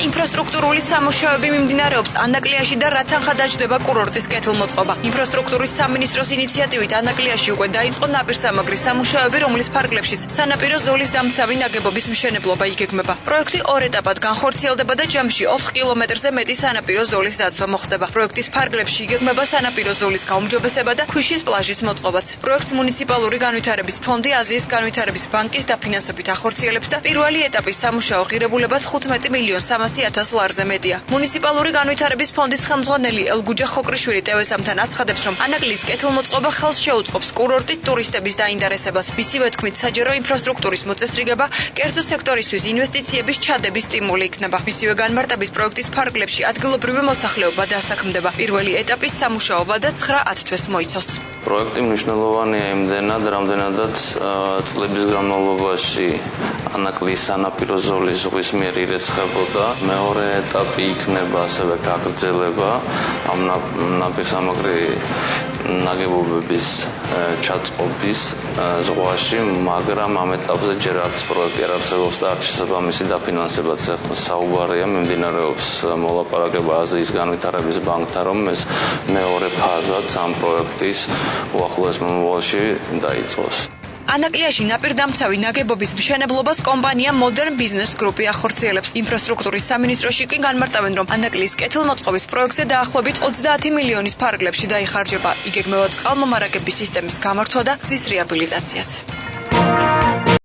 ინფრასტრუქტურული სამუშაოები მიმდინარეობს ანაკლიაში და რათან ხადაჯდება კურორტის კეთილმოწყობა. ინფრასტრუქტურის სამინისტროს ინიციატივით ანაკლიაში უკვე დაიწყო ნაპირსამაგრის სამუშაოები, რომლის ფარგლებშიც სანაპირო ზოლის დამცავი ნაგებობის მშენებლობა იგეგმება. პროექტი ორ ეტაპად განხორციელდება და ჯამში 4 კილომეტრზე მეტი სანაპირო ზოლის დაცვა მოხდება. პროექტის ფარგლებში იგეგმება სანაპირო ზოლის გაუმჯობესება და ქვიშის პლაჟის მოწყობაც. პროექტს მუნიციპალური განვითარების ფონდი, აზიის განვითარების ბანკის დაფინანსებით ახორციელებს და პირველი ეტაპის სამუშაო ღირებულებად 15.300.000 ლარზე მეტია. მუნიციპალური განვითარების ფონდის ხელმძღვანელი ელგუჯა ხოკრიშვილი ტევესამთან აცხადებს, რომ ანაკლის კეთილმოწყობა ხელს შეუწყობს კურორტით ტურისტების დაინტერესებას. მისივე თქმით, საჯარო ინფრასტრუქტურის მოწესრიგება კერძო სექტორისთვის ინვესტიციების ჩადების სტიმული იქნება. მისივე განმარტებით პროექტის ფარგლებში ადგილობრივი მოსახლეობა დასაქმდება. პირველი ეტაპის სამუშაო ვადა 9-10 თვეს მოიცავს. პროექტი მნიშვნელოვანია იმდენად, რამდენადაც წლების განმავლობაში ანაკლის სანაპირო ზოლის ზღვის მიერ ირიცხებოდა. მეორე ეტაპი იქნება ასევე გაგრძელება ამ ნაპირსამაგრი ნაგებობების ჩაწყობის ზღვაში, მაგრამ ამ ეტაპზე ჯერ არც პროექტი არ არსებობს და არც შესაბამისი დაფინანსებაც საუბარია. მიმდინარეობს მოლაპარაკება აზიის განვითარების ბანკთან, რომ ეს მეორე ფაზაც ამ პროექტის უახლოეს მომავალში დაიწყოს. ანაკლიაში ნაპირდამცავი ნაგებობის მშენებლობას კომპანია Modern Business Group-ი ახორციელებს. ინფრასტრუქტურის სამინისტროში კი განმარტავენ, რომ ანაკლის კეთილმოწყობის პროექტზე დაახლოებით 30 მილიონის ფარგლებში დაიხარჯება. იგეგმება წყალმომარაგების სისტემის გამართვა და გზის რეაბილიტაციაც.